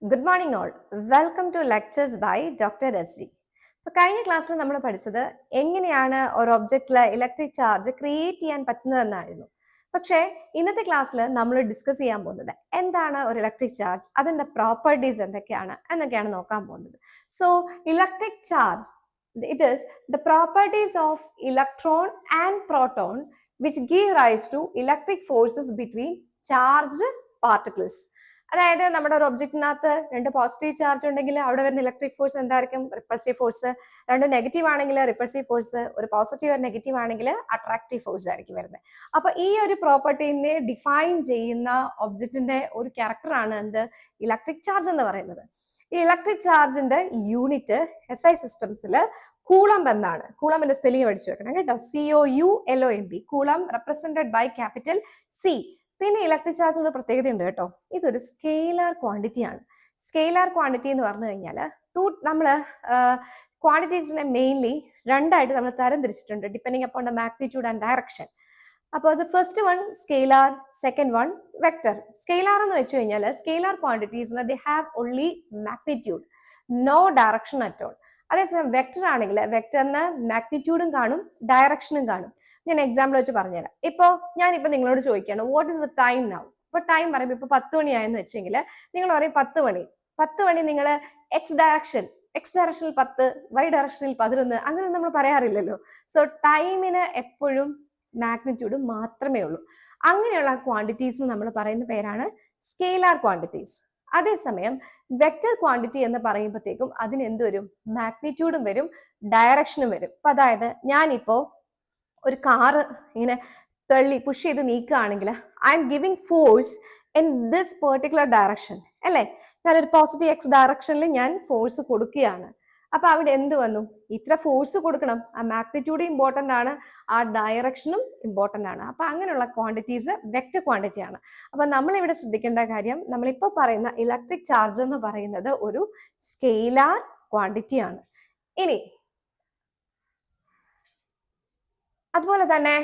Good morning all. Welcome to lectures by Dr. Resri. ഇപ്പോൾ കഴിഞ്ഞ ക്ലാസ്സിൽ നമ്മൾ പഠിച്ചത് എങ്ങനെയാണ് ഒരു ഒബ്ജക്റ്റിൽ ഇലക്ട്രിക് ചാർജ് ക്രിയേറ്റ് ചെയ്യാൻ പറ്റുന്നതെന്നായിരുന്നു. പക്ഷേ ഇന്നത്തെ ക്ലാസ്സിൽ നമ്മൾ ഡിസ്കസ് ചെയ്യാൻ പോകുന്നത് എന്താണ് ഒരു ഇലക്ട്രിക് ചാർജ്, അതിൻ്റെ പ്രോപ്പർട്ടീസ് എന്നൊക്കെയാണ് നോക്കാൻ പോകുന്നത്. So electric charge, it is the properties of electron and proton which give rise to electric forces between charged particles. അതായത് നമ്മുടെ ഒരു ഒബ്ജക്റ്റിനകത്ത് രണ്ട് പോസിറ്റീവ് ചാർജ് ഉണ്ടെങ്കിൽ അവിടെ വരുന്ന ഇലക്ട്രിക് ഫോഴ്സ് എന്തായിരിക്കും? Repulsive force. രണ്ട് നെഗറ്റീവ് ആണെങ്കിൽ റിപ്പൾസീവ് ഫോഴ്സ്, ഒരു പോസിറ്റീവ് ഒരു നെഗറ്റീവ് ആണെങ്കിൽ അട്രാക്റ്റീവ് ഫോഴ്സ് ആയിരിക്കും വരുന്നത്. അപ്പൊ ഈ ഒരു പ്രോപ്പർട്ടീനെ ഡിഫൈൻ ചെയ്യുന്ന ഒബ്ജക്റ്റിന്റെ ഒരു ക്യാരക്ടറാണ് എന്ത്? ഇലക്ട്രിക് ചാർജ് എന്ന് പറയുന്നത്. ഈ ഇലക്ട്രിക് ചാർജിന്റെ യൂണിറ്റ് SI സിസ്റ്റംസിൽ കൂളംബ് എന്നാണ്. കൂളംബിന്റെ സ്പെല്ലിംഗ് പഠിച്ചു വെക്കണം കേട്ടോ. COULOMB. Coulomb represented by capital C. പിന്നെ ഇലക്ട്രിക് ചാർജിന്റെ പ്രത്യേകത ഉണ്ട് കേട്ടോ. ഇതൊരു സ്കെയിലാർ ക്വാണ്ടിറ്റി ആണ്. സ്കെയിലാർ ക്വാണ്ടിറ്റി എന്ന് പറഞ്ഞു കഴിഞ്ഞാൽ നമ്മൾ ക്വാണ്ടിറ്റീസിനെ മെയിൻലി രണ്ടായിട്ട് നമ്മൾ തരംതിരിച്ചിട്ടുണ്ട്, depending upon the magnitude and direction. അപ്പോൾ അത് first one scalar, second one vector. Scalar എന്ന് വെച്ച് കഴിഞ്ഞാൽ സ്കെയിലാർ ക്വാണ്ടിറ്റീസിന് they have only magnitude, no direction at all. അതേസമയം വെക്ടർ ആണെങ്കിൽ വെക്ടറിന് മാഗ്നിറ്റ്യൂഡും കാണും ഡയറക്ഷനും കാണും. ഞാൻ എക്സാമ്പിൾ വെച്ച് പറഞ്ഞുതരാം. ഇപ്പോൾ ഞാനിപ്പോൾ നിങ്ങളോട് ചോദിക്കുകയാണ് what is the time now. ഇപ്പോൾ ടൈം പറയുമ്പോൾ ഇപ്പോൾ 10 മണിയായെന്ന് വെച്ചെങ്കിൽ നിങ്ങൾ പറയും 10 മണി. 10 മണി നിങ്ങൾ എക്സ് ഡയറക്ഷനിൽ 10, വൈ ഡയറക്ഷനിൽ 11, അങ്ങനെ നമ്മൾ പറയാറില്ലല്ലോ. സോ ടൈമിന് എപ്പോഴും മാഗ്നിറ്റ്യൂഡ് മാത്രമേ ഉള്ളൂ. അങ്ങനെയുള്ള ക്വാണ്ടിറ്റീസ് നമ്മൾ പറയുന്ന പേരാണ് സ്കെയിലാർ ക്വാണ്ടിറ്റീസ്. അതേസമയം വെക്ടർ ക്വാണ്ടിറ്റി എന്ന് പറയുമ്പോഴത്തേക്കും അതിന് എന്ത് വരും? മാഗ്നിറ്റ്യൂഡും വരും ഡയറക്ഷനും വരും. അപ്പൊ അതായത് ഞാനിപ്പോ ഒരു കാറ് ഇങ്ങനെ പുഷ് ചെയ്ത് നീക്കുകയാണെങ്കിൽ I M giving force in this particular direction അല്ലേ. ഞാനൊരു പോസിറ്റീവ് എക്സ് ഡയറക്ഷനിൽ ഞാൻ ഫോഴ്സ് കൊടുക്കുകയാണ്. അപ്പൊ അവിടെ എന്ത് വന്നു? ഇത്ര ഫോഴ്സ് കൊടുക്കണം, ആ മാഗ്നിറ്റ്യൂഡ് ഇമ്പോർട്ടൻ്റ് ആണ്, ആ ഡയറക്ഷനും ഇമ്പോർട്ടൻ്റ് ആണ്. അപ്പൊ അങ്ങനെയുള്ള ക്വാണ്ടിറ്റീസ് വെക്ടർ ക്വാണ്ടിറ്റി ആണ്. അപ്പൊ നമ്മൾ ഇവിടെ ശ്രദ്ധിക്കേണ്ട കാര്യം, നമ്മളിപ്പോൾ പറയുന്ന ഇലക്ട്രിക് ചാർജ് എന്ന് പറയുന്നത് ഒരു സ്കെയിലാർ ക്വാണ്ടിറ്റി ആണ്. ഇനി അതുപോലെ തന്നെ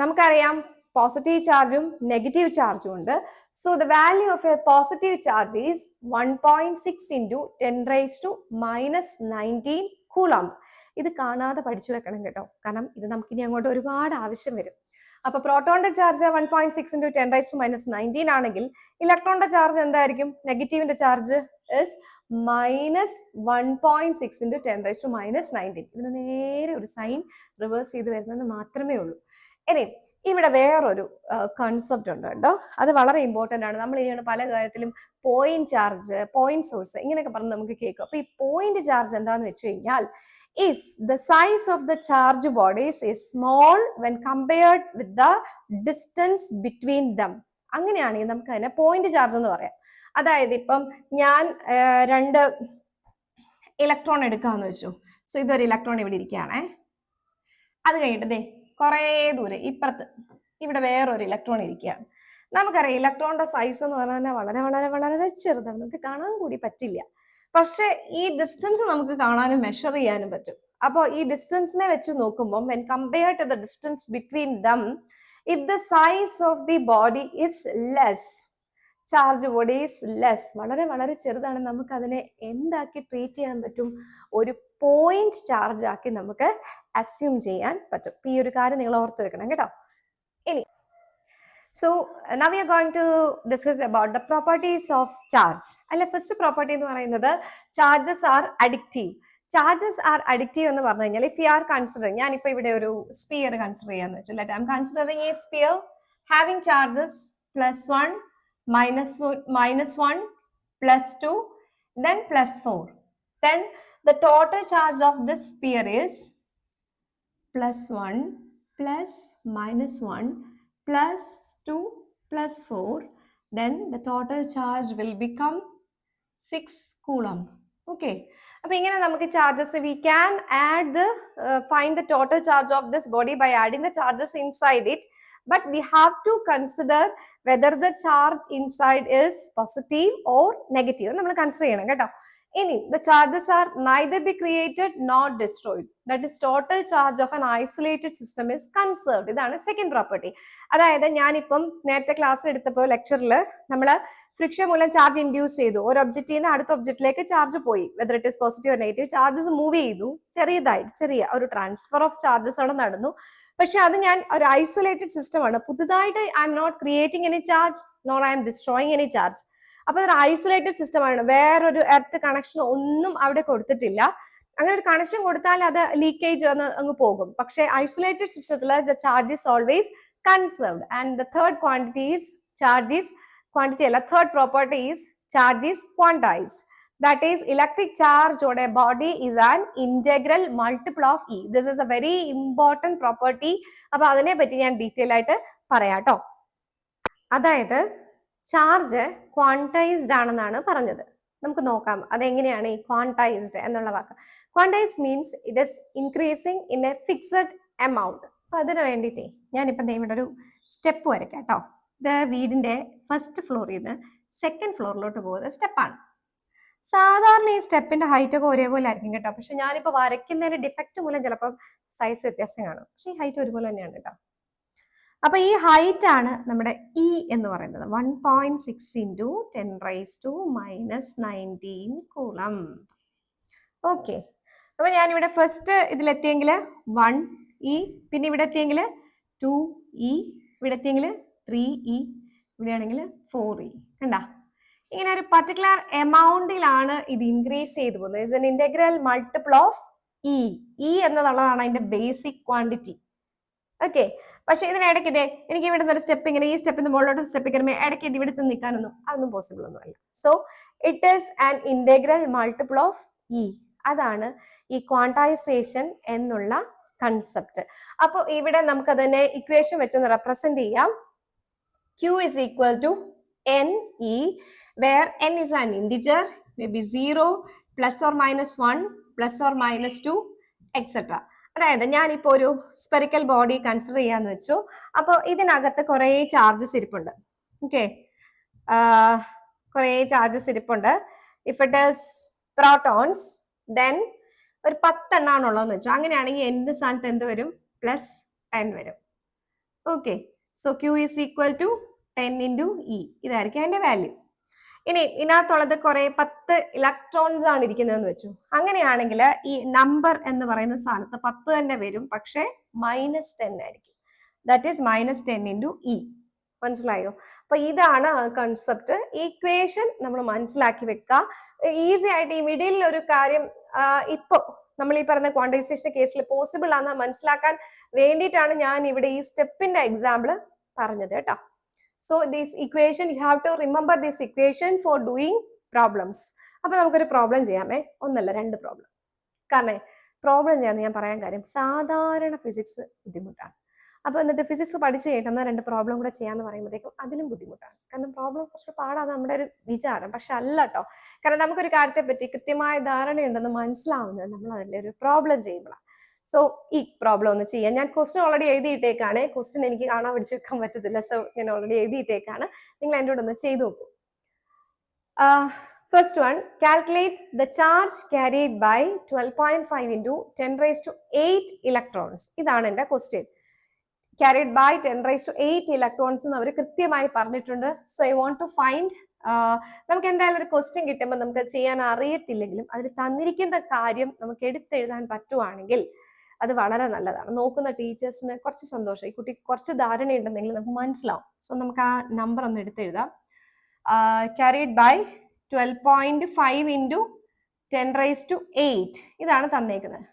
നമുക്കറിയാം പോസിറ്റീവ് ചാർജും നെഗറ്റീവ് ചാർജും ഉണ്ട്. So the value of A positive charge is 1.6 × 10⁻⁻19 Coulomb. ഇത് കാണാതെ പഠിച്ചു വെക്കണം കേട്ടോ, കാരണം ഇത് നമുക്കിനി അങ്ങോട്ട് ഒരുപാട് ആവശ്യം വരും. അപ്പൊ പ്രോട്ടോണിന്റെ ചാർജ് 1.6 × 10⁻⁻19 ആണെങ്കിൽ ഇലക്ട്രോണിന്റെ ചാർജ് എന്തായിരിക്കും? നെഗറ്റീവിന്റെ ചാർജ് is -1.6 × 10⁻⁻19. ഇതിന് നേരെ ഒരു സൈൻ റിവേഴ്സ് ചെയ്ത് വരുന്നത് മാത്രമേ ഉള്ളൂ. ഇനി ഇവിടെ വേറൊരു കൺസെപ്റ്റ് ഉണ്ട് കേട്ടോ, അത് വളരെ ഇമ്പോർട്ടൻ്റ് ആണ്. നമ്മൾ ചെയ്യുന്ന പല കാര്യത്തിലും പോയിന്റ് ചാർജ്, പോയിന്റ് സോഴ്സ് ഇങ്ങനെയൊക്കെ പറഞ്ഞ് നമുക്ക് കേൾക്കും. അപ്പൊ ഈ പോയിന്റ് ചാർജ് എന്താന്ന് വെച്ച് കഴിഞ്ഞാൽ, if the size of the charge bodies is small when compared with the distance between them, അങ്ങനെയാണെങ്കിൽ നമുക്ക് അതിനെ പോയിന്റ് ചാർജ് എന്ന് പറയാം. അതായത് ഇപ്പം ഞാൻ 2 ഇലക്ട്രോൺ എടുക്കാന്ന് വെച്ചു. സോ ഇതൊരു ഇലക്ട്രോൺ ഇവിടെ ഇരിക്കുകയാണേ. അത് കഴിഞ്ഞിട്ട് ദേ കുറേ ദൂരെ ഇപ്പുറത്ത് ഇവിടെ വേറൊരു ഇലക്ട്രോൺ ഇരിക്കുകയാണ്. നമുക്കറിയാം ഇലക്ട്രോണിന്റെ സൈസ് എന്ന് പറഞ്ഞാൽ വളരെ വളരെ വളരെ ചെറുതാണ്, നമുക്ക് കാണാൻ കൂടി പറ്റില്ല. പക്ഷെ ഈ ഡിസ്റ്റൻസ് നമുക്ക് കാണാനും മെഷർ ചെയ്യാനും പറ്റും. അപ്പോൾ ഈ ഡിസ്റ്റൻസിനെ വെച്ച് നോക്കുമ്പോൾ when compared to the distance between them, if the size of the body is less, charge body is less, വളരെ വളരെ ചെറുതാണ്, നമുക്ക് അതിനെ എന്താക്കി ട്രീറ്റ് ചെയ്യാൻ പറ്റും? ഒരു പോയിന്റ് ചാർജ് ആക്കി നമുക്ക് അസ്യൂം ചെയ്യാൻ പറ്റും. ഈ ഒരു കാര്യം നിങ്ങൾ ഓർത്ത് വെക്കണം കേട്ടോ. ഇനി so now we are going to discuss about the properties of charge. അല്ലെ, ഫസ്റ്റ് പ്രോപ്പർട്ടി എന്ന് പറയുന്നത് charges are addictive. Charges are addictive എന്ന് പറഞ്ഞു കഴിഞ്ഞാൽ ഇഫ് യു ആർ കൺസിഡറിങ്, ഞാനിപ്പോൾ ഇവിടെ ഒരു സ്പിയർ കൺസിഡർ ചെയ്യാന്ന് വെച്ചു. Let I am considering a sphere having charges +1, -1, +2, then +4. Then the total charge of this sphere is +1, +(-1), +2, +4. Then the total charge will become 6 coulomb. Okay. അപ്പൊ ഇങ്ങനെ നമുക്ക് charges we can add the find the total charge of this body by adding the charges inside it. But we have to consider whether the charge inside is positive or negative. നമ്മൾ consider ചെയ്യണം കേട്ടോ. ഇനി the charges are neither be created nor destroyed. That is total charge of an isolated system is conserved. ഇതാണ് second property. അതായത് ഞാനിപ്പം നേരത്തെ class എടുത്തപ്പോൾ ലെക്ചറിൽ നമ്മൾ ഫ്രിക്ഷൻ മൂലം ചാർജ് ഇൻഡ്യൂസ് ചെയ്തു, ഒരു ഒബ്ജക്റ്റിൽ നിന്ന് അടുത്ത ഒബ്ജക്റ്റിലേക്ക് ചാർജ് പോയി, whether it is positive or negative, charges move ചെയ്തു, ചെറിയ ഒരു ട്രാൻസ്ഫർ ഓഫ് ചാർജസ് അവിടെ നടന്നു. പക്ഷെ അത് ഞാൻ ഒരു ഐസൊലേറ്റഡ് സിസ്റ്റം ആണ്, പുതുതായിട്ട് I am not creating any charge nor I am destroying any charge. അപ്പൊ ഒരു ഐസൊലേറ്റഡ് സിസ്റ്റം ആണ്, വേറൊരു എർത്ത് കണക്ഷൻ ഒന്നും അവിടെ കൊടുത്തിട്ടില്ല. അങ്ങനെ ഒരു കണക്ഷൻ കൊടുത്താൽ അത് ലീക്കേജ് വന്ന് അങ്ങ് പോകും. പക്ഷെ ഐസൊലേറ്റഡ് സിസ്റ്റത്തിൽ the charge is always conserved. And the third quantity is charge is quantity അല്ല, third property is charge is quantized. That is, electric charge on a body is an integral multiple of E. This is a very important property. അപ്പൊ അതിനെ പറ്റി ഞാൻ detail ആയിട്ട് പറയാട്ടോ. അതായത് charge quantised ആണെന്നാണ് പറഞ്ഞത്. നമുക്ക് നോക്കാം അതെങ്ങനെയാണ് ഈ ക്വാണ്ടൈസ്ഡ് എന്നുള്ള വാക്ക്. Quantized means it is increasing in a fixed amount. അപ്പൊ അതിന് വേണ്ടിയിട്ടേ ഞാനിപ്പം ഇവിടെ ഒരു സ്റ്റെപ്പ് വരയ്ക്കാം കേട്ടോ. ഇത് വീടിന്റെ ഫസ്റ്റ് ഫ്ലോറിൽ നിന്ന് സെക്കൻഡ് ഫ്ലോറിലോട്ട് പോകുന്ന സ്റ്റെപ്പാണ്. സാധാരണ ഈ സ്റ്റെപ്പിന്റെ ഹൈറ്റ് ഒക്കെ ഒരേപോലെ ആയിരിക്കും കേട്ടോ. പക്ഷെ ഞാനിപ്പോൾ വരയ്ക്കുന്നതിന് ഡിഫക്റ്റ് മൂലം ചിലപ്പോൾ സൈസ് വ്യത്യാസം കാണും. പക്ഷെ ഈ ഹൈറ്റ് ഒരുപോലെ തന്നെയാണ് കേട്ടോ. അപ്പൊ ഈ ഹൈറ്റ് ആണ് നമ്മുടെ ഇ എന്ന് പറയുന്നത്. 1.6 ഇൻറ്റു 10⁻⁻19 കൂളം. ഓക്കെ, അപ്പൊ ഞാനിവിടെ ഫസ്റ്റ് ഇതിലെത്തിയെങ്കിൽ 1E, പിന്നെ ഇവിടെ എത്തിയെങ്കിൽ 2E, ഇവിടെ എത്തിയെങ്കിൽ 3E, ഇവിടെയാണെങ്കിൽ 4E. കണ്ട, ഇങ്ങനെ ഒരു പർട്ടിക്കുലർ എമൗണ്ടിലാണ് ഇത് ഇൻക്രീസ് ചെയ്തു പോകുന്നത്. Is an integral multiple of E. E എന്നുള്ളതാണ് അതിന്റെ ബേസിക് ക്വാണ്ടിറ്റി. ഓക്കെ, പക്ഷെ ഇതിനിടയ്ക്ക് ഇതേ എനിക്ക് ഇവിടെ ഒരു സ്റ്റെപ്പ് ഇങ്ങനെ ഈ സ്റ്റെപ്പിന് മുകളിലോട്ട് സ്റ്റെപ്പ് ഇങ്ങനെ ഇടയ്ക്ക് ഇവിടെ ചെന്ന് നിൽക്കാനൊന്നും അതൊന്നും പോസിബിൾ ഒന്നും അല്ല. So it is an integral multiple of E. അതാണ് ഈ ക്വാണ്ടൈസേഷൻ എന്നുള്ള കൺസെപ്റ്റ്. അപ്പോൾ ഇവിടെ നമുക്ക് അതിനെ ഇക്വേഷൻ വെച്ചൊന്ന് റെപ്രസെന്റ് ചെയ്യാം. Q is equal to NE, where N is an integer, maybe 0, plus or minus 1, plus or minus 2, etc. അതായത് ഞാനിപ്പോൾ ഒരു സ്പെറിക്കൽ ബോഡി കൺസിഡർ ചെയ്യാന്ന് വെച്ചു. അപ്പോൾ ഇതിനകത്ത് കുറേ ചാർജസ് ഇരിപ്പുണ്ട്. ഓക്കെ, കുറേ ചാർജസ് ഇരിപ്പുണ്ട്. If it is protons then ഒരു 10 എണ്ണാണുള്ളതെന്ന് വെച്ചു. അങ്ങനെയാണെങ്കിൽ എൻ്റെ സ്ഥാനത്ത് എന്ത് വരും? +10 വരും. Okay, so Q is equal to 10 into E. ഇതായിരിക്കും അതിന്റെ വാല്യൂ. ഇനി ഇതിനകത്തുള്ളത് കുറെ 10 ഇലക്ട്രോൺസ് ആണ് ഇരിക്കുന്നതെന്ന് വെച്ചു. അങ്ങനെയാണെങ്കിൽ ഈ നമ്പർ എന്ന് പറയുന്ന സ്ഥാനത്ത് 10 തന്നെ വരും, പക്ഷെ -10 ആയിരിക്കും. That is -10 into E. മനസ്സിലായോ? അപ്പൊ ഇതാണ് കൺസെപ്റ്റ്. ഈക്വേഷൻ നമ്മൾ മനസ്സിലാക്കി വെക്കുക. ഈസി ആയിട്ട് ഈ മിഡിൽ ഒരു കാര്യം ഇപ്പൊ നമ്മൾ ഈ പറഞ്ഞ ക്വാണ്ടിസേഷൻ കേസിൽ പോസിബിൾ ആണെന്ന് മനസ്സിലാക്കാൻ വേണ്ടിയിട്ടാണ് ഞാൻ ഇവിടെ ഈ സ്റ്റെപ്പിന്റെ എക്സാമ്പിൾ പറഞ്ഞത് കേട്ടോ. So this equation you have to remember this equation for doing problems. അപ്പൊ നമുക്കൊരു പ്രോബ്ലം ചെയ്യാമേ, ഒന്നല്ല 2 പ്രോബ്ലം. കാരണം പ്രോബ്ലം ചെയ്യാന്ന് ഞാൻ പറയാൻ കാര്യം സാധാരണ ഫിസിക്സ് ബുദ്ധിമുട്ടാണ്. അപ്പൊ എന്നിട്ട് ഫിസിക്സ് പഠിച്ചു കഴിഞ്ഞാൽ 2 പ്രോബ്ലം കൂടെ ചെയ്യാന്ന് പറയുമ്പോഴത്തേക്കും അതിലും ബുദ്ധിമുട്ടാണ്. കാരണം പ്രോബ്ലം കുറച്ച് പാടാണ് നമ്മുടെ ഒരു വിചാരം. പക്ഷെ അല്ല കേട്ടോ. കാരണം നമുക്കൊരു കാര്യത്തെ പറ്റി കൃത്യമായ ധാരണയുണ്ടെന്ന് മനസ്സിലാവുന്നത് നമ്മൾ അതിലൊരു പ്രോബ്ലം ചെയ്യുമ്പോഴാണ്. സോ ഈ പ്രോബ്ലം ഒന്ന് ചെയ്യാം. ഞാൻ ക്വസ്റ്റ്യൻ ഓൾറെഡി എഴുതിയിട്ടേക്കാണ്. ക്വസ്റ്റ്യൻ എനിക്ക് കാണാൻ പിടിച്ചു വെക്കാൻ പറ്റത്തില്ല. സോ ഞാൻ ഓൾറെഡി എഴുതിയിട്ടേക്കാണ്. നിങ്ങൾ എൻ്റെ കൂടെ ഒന്ന് ചെയ്തു നോക്കൂ. First one, calculate the charge carried by 12.5 into 10⁻8 electrons. ഇതാണ് എൻ്റെ ക്വസ്റ്റ്യൻ. carried by 10⁻8 ഇലക്ട്രോൺസ് എന്ന് അവർ കൃത്യമായി പറഞ്ഞിട്ടുണ്ട്. So I want to find, നമുക്ക് എന്തായാലും ഒരു ക്വസ്റ്റ്യൻ കിട്ടുമ്പോൾ നമുക്ക് ചെയ്യാൻ അറിയത്തില്ലെങ്കിലും അതിൽ തന്നിരിക്കുന്ന കാര്യം നമുക്ക് എടുത്തെഴുതാൻ പറ്റുവാണെങ്കിൽ അത് വളരെ നല്ലതാണ്. നോക്കുന്ന ടീച്ചേഴ്സിന് കുറച്ച് സന്തോഷം, ഈ കുട്ടി കുറച്ച് ധാരണയുണ്ടെന്നെങ്കിൽ നമുക്ക് മനസ്സിലാവും. സോ നമുക്ക് ആ നമ്പർ ഒന്ന് എടുത്തെഴുതാം. carried by 12.5 into 10⁻8 ഇതാണ് തന്നേക്കുന്നത്.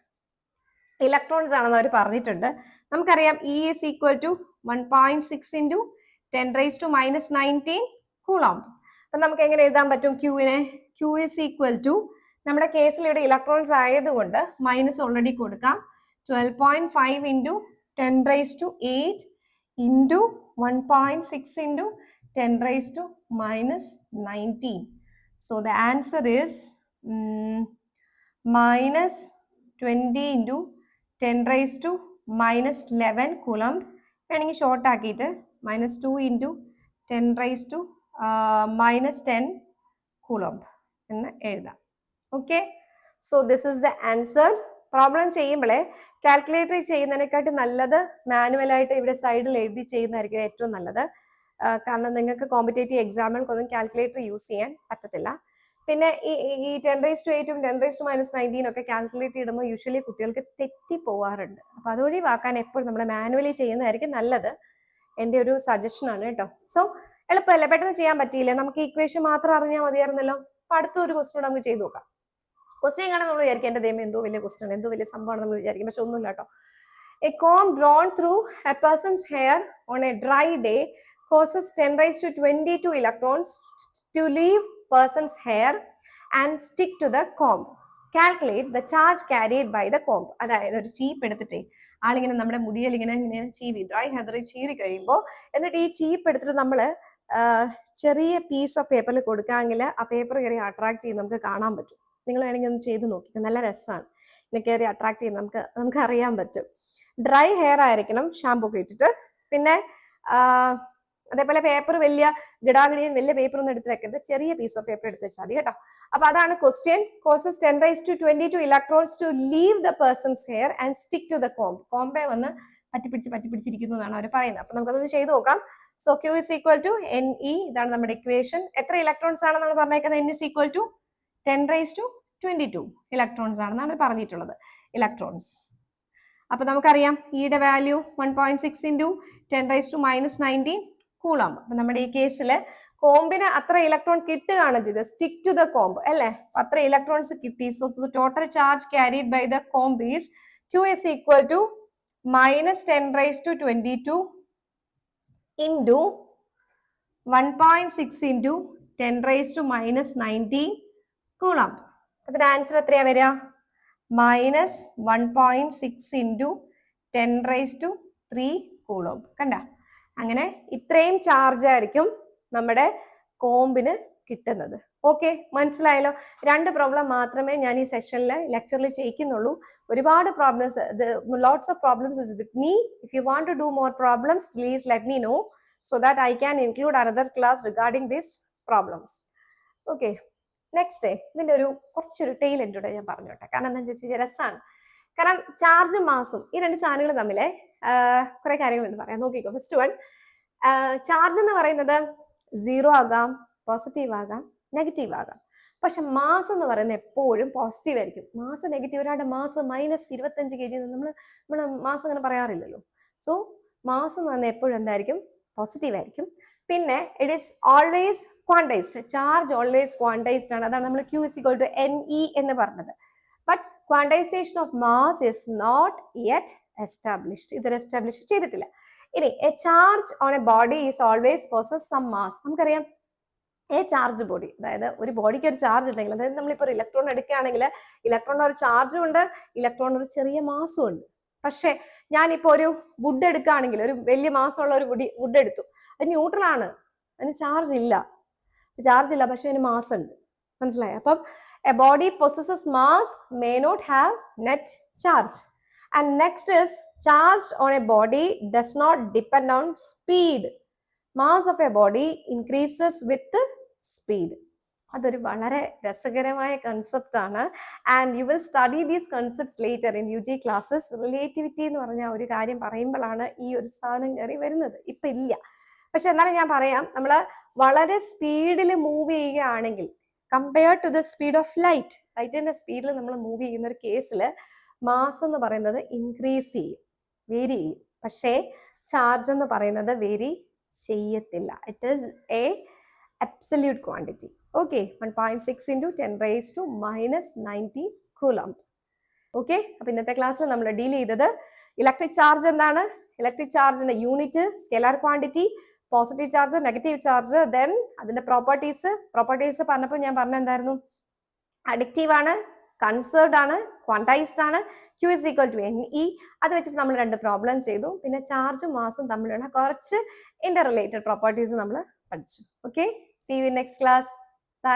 ഇലക്ട്രോൺസ് ആണെന്ന് അവർ പറഞ്ഞിട്ടുണ്ട്. നമുക്കറിയാം E is equal to 1.6 into 10⁻⁻19 coulomb. അപ്പൊ നമുക്ക് എങ്ങനെ എഴുതാൻ പറ്റും ക്യൂവിനെ? Q is equal to, നമ്മുടെ കേസിൽ ഇവിടെ ഇലക്ട്രോൺസ് ആയതുകൊണ്ട് മൈനസ് ഓൾറെഡി കൊടുക്കാം. 12.5 into 10⁻8 into 1.6 into 10⁻⁻19. So the answer is -20 into 10⁻⁻11 coulomb. വേണമെങ്കിൽ ഷോർട്ട് ആക്കിയിട്ട് -2 into 10⁻⁻10 കൂളംബ് എന്ന് എഴുതാം. Okay, so this is the answer. Problem ചെയ്യുമ്പോഴേ കാൽക്കുലേറ്ററിൽ ചെയ്യുന്നതിനെക്കാട്ടി നല്ലത് മാനുവലായിട്ട് ഇവിടെ സൈഡിൽ എഴുതി ചെയ്യുന്നതായിരിക്കും ഏറ്റവും നല്ലത്. കാരണം നിങ്ങൾക്ക് കോമ്പറ്റേറ്റീവ് എക്സാമുകൾക്കൊന്നും കാൽക്കുലേറ്റർ യൂസ് ചെയ്യാൻ പറ്റത്തില്ല. പിന്നെ ഈ 10⁸ ഉം 10⁻19 ഒക്കെ കാൽക്കുലേറ്റ് ചെയ്യുമ്പോൾ യൂഷ്വലി കുട്ടികൾക്ക് തെറ്റി പോവാറുണ്ട്. അപ്പൊ അതൊഴിവാക്കാൻ എപ്പോഴും നമ്മൾ മാനുവലി ചെയ്യുന്നതായിരിക്കും നല്ലത്. എൻ്റെ ഒരു സജഷൻ ആണ് കേട്ടോ. സോ എളുപ്പമല്ലേ, പെട്ടെന്ന് ചെയ്യാൻ പറ്റിയില്ലേ? നമുക്ക് ഇക്വേഷൻ മാത്രം അറിഞ്ഞാൽ മതിയായിരുന്നല്ലോ. അപ്പൊ അടുത്ത ഒരു ക്വസ്റ്റ്യൻ നമുക്ക് ചെയ്തു നോക്കാം. ക്വസ്റ്റ്യൻ കാണാൻ നമ്മൾ വിചാരിക്കും എൻ്റെ ദൈവം എന്തോ വലിയ ക്വസ്റ്റ്യൻ, എന്തോ വലിയ സംഭവമാണ് നമ്മൾ വിചാരിക്കും. പക്ഷെ ഒന്നുമില്ല കേട്ടോ. A comb drawn through a person's hair on a dry day causes 10⁻22 electrons to leave person's hair and stick to the comb. Calculate the charge carried by the comb. അതായത് ഒരു ചീപ്പ് എടുത്തിട്ടേ ആളിങ്ങനെ നമ്മുടെ മുടിയിൽ ഇങ്ങനെ ചീവി ഡ്രൈ ഹെയർ ചീറി കഴിയുമ്പോൾ എന്നിട്ട് ഈ ചീപ്പ് എടുത്തിട്ട് നമ്മൾ ചെറിയ പീസ് ഓഫ് പേപ്പറിൽ കൊടുക്കാമെങ്കിൽ ആ പേപ്പർ കയറി അട്രാക്ട് ചെയ്ത് നമുക്ക് കാണാൻ പറ്റും. നിങ്ങൾ വേണമെങ്കിൽ ഒന്ന് ചെയ്ത് നോക്കി, നല്ല രസമാണ്. ഇങ്ങനെ കയറി അട്രാക്ട് ചെയ്ത് നമുക്ക് അറിയാൻ പറ്റും. ഡ്രൈ ഹെയർ ആയിരിക്കണം ഷാമ്പൂ ഒക്കെ ഇട്ടിട്ട്. പിന്നെ അതേപോലെ പേപ്പർ വലിയ ഗിടാഗിടിയും വലിയ പേപ്പർ ഒന്നും എടുത്ത് വെക്കരുത്, ചെറിയ പീസ് ഓഫ് പേപ്പർ എടുത്ത് വെച്ചാൽ മതി കേട്ടോ. അപ്പൊ അതാണ് question. Causes 10⁻22 electrons to leave the persons hair and stick to the comb. കോംബെ വന്ന് പറ്റിപ്പിടിച്ചിരിക്കുന്നു എന്നാണ് അവർ പറയുന്നത്. അപ്പൊ നമുക്കതൊന്ന് ചെയ്ത് നോക്കാം. So Q is equal to NE, ഇതാണ് നമ്മുടെ ഇക്വേഷൻ. എത്ര ഇലക്ട്രോൺസ് ആണ് നമ്മൾ പറഞ്ഞേക്കുന്നത്? N is equal to 10⁻22 electrons ആണെന്നാണ് പറഞ്ഞിട്ടുള്ളത്. ഇലക്ട്രോൺസ്. അപ്പൊ നമുക്കറിയാം ഇയുടെ വാല്യൂ 1.6 into 10⁻−19 കൂളാം. അപ്പൊ നമ്മുടെ ഈ കേസിൽ കോമ്പിന് അത്ര ഇലക്ട്രോൺ കിട്ടുകയാണ് ചെയ്തത്, സ്റ്റിക്ക് ടു ദ കോംബ് അല്ലേ. അത്ര ഇലക്ട്രോൺസ് കിട്ടി. So total charge carried by the comb is Q is equal to -10⁻22 into 1.6 into 10⁻−19 coulomb. അതിന്റെ ആൻസർ എത്രയാ വരിക? -1.6 into 10⁻³ കൂളോം. കണ്ട, അങ്ങനെ ഇത്രയും ചാർജ് ആയിരിക്കും നമ്മുടെ കോമ്പിന് കിട്ടുന്നത്. ഓക്കെ, മനസ്സിലായല്ലോ? 2 പ്രോബ്ലം മാത്രമേ ഞാൻ ഈ സെഷനിൽ ലെക്ചറിൽ ചെയ്യിക്കുന്നുള്ളൂ. ഒരുപാട് problems, lots of problems is with me. If you want to do more problems please let me know so that I can include another class regarding these problems. Okay, next day ഇതിന്റെ ഒരു കുറച്ചൊരു tail എൻഡൂടെ ഞാൻ പറഞ്ഞോട്ടെ. കാരണം എന്താ വെച്ചാൽ രസമാണ്. കാരണം ചാർജും മാസും ഈ 2 സാധനങ്ങൾ തമ്മിലെ കുറെ കാര്യങ്ങളുണ്ട് പറയാം. നോക്കിക്കോ. ഫസ്റ്റ് വൺ, ചാർജ് എന്ന് പറയുന്നത് 0 ആകാം, പോസിറ്റീവ് ആകാം, നെഗറ്റീവ് ആകാം. പക്ഷെ മാസ് എന്ന് പറയുന്നത് എപ്പോഴും പോസിറ്റീവ് ആയിരിക്കും. മാസ് നെഗറ്റീവ്, ഒരാളുടെ മാസ് -25 kg നമ്മൾ മാസ് അങ്ങനെ പറയാറില്ലല്ലോ. സോ മാസ് എന്ന് പറഞ്ഞാൽ എപ്പോഴും എന്തായിരിക്കും? പോസിറ്റീവ് ആയിരിക്കും. പിന്നെ it is always quantised. Charge always quantised ആണ്. അതാണ് നമ്മൾ Q is equal to NE എന്ന് പറഞ്ഞത്. But quantisation of mass is not yet established. ഇതൊരു എസ്റ്റാബ്ലിഷ് ചെയ്തിട്ടില്ല. ഇനി a charge on a body is always possess some mass. നമുക്കറിയാം a charge body, അതായത് ഒരു ബോഡിക്ക് ഒരു ചാർജ് ഉണ്ടെങ്കിൽ, അതായത് നമ്മളിപ്പോൾ ഒരു ഇലക്ട്രോൺ എടുക്കുകയാണെങ്കിൽ ഇലക്ട്രോണിന് ഒരു ചാർജും ഉണ്ട്, ഇലക്ട്രോണിന് ഒരു ചെറിയ മാസും ഉണ്ട്. പക്ഷെ ഞാനിപ്പോൾ ഒരു വുഡ് എടുക്കുകയാണെങ്കിൽ, ഒരു വലിയ മാസമുള്ള ഒരു വുഡ് എടുത്തു, അത് ന്യൂട്രൽ ആണ്, അതിന് ചാർജ് ഇല്ല, പക്ഷെ അതിന് മാസ് ഉണ്ട്. മനസ്സിലായി? അപ്പം a body possesses mass may not have net charge. And next is charge on a body does not depend on speed. Mass of a body increases with speed. അതൊരു വളരെ രസകരമായ കൺസെപ്റ്റ് ആണ്. And you will study these concepts later in UG classes. Relativity എന്ന് പറഞ്ഞ ഒരു കാര്യം പറയുമ്പോഴാണ് ഈ ഒരു സാധനം കയറി വരുന്നത്. ഇപ്പം ഇല്ല, പക്ഷെ എന്നാലും ഞാൻ പറയാം. നമ്മൾ വളരെ സ്പീഡിൽ മൂവ് ചെയ്യുകയാണെങ്കിൽ, compared to the speed of ലൈറ്റിന്റെ സ്പീഡിൽ നമ്മൾ മൂവ് ചെയ്യുന്ന ഒരു കേസിൽ മാസ് എന്ന് പറയുന്നത് ഇൻക്രീസ് ചെയ്യും, വേരി ചെയ്യും. പക്ഷേ ചാർജ് എന്ന് പറയുന്നത് വേരി ചെയ്യത്തില്ല. It is A absolute quantity. Okay, 1.6 into 10⁻−19 coulomb. Okay, അപ്പൊ ഇന്നത്തെ ക്ലാസ്സിൽ നമ്മൾ ഡീൽ ചെയ്തത് ഇലക്ട്രിക് ചാർജ് എന്താണ്, ഇലക്ട്രിക് ചാർജിന്റെ unit, scalar quantity, positive charge, negative charge, then അതിന്റെ പ്രോപ്പർട്ടീസ് പറഞ്ഞപ്പോൾ ഞാൻ പറഞ്ഞ എന്തായിരുന്നു? അഡിക്റ്റീവ് ആണ്, കൺസേർവ്ഡ് ആണ്, ക്വാണ്ടൈസ്ഡ് ആണ്. Q is equal to NE. അത് വെച്ചിട്ട് നമ്മൾ 2 പ്രോബ്ലം ചെയ്തു. പിന്നെ ചാർജും മാസും തമ്മിലുള്ള കുറച്ച് ഇന്റർ റിലേറ്റഡ് പ്രോപ്പർട്ടീസ് നമ്മൾ പഠിച്ചു. Okay, see you in next class.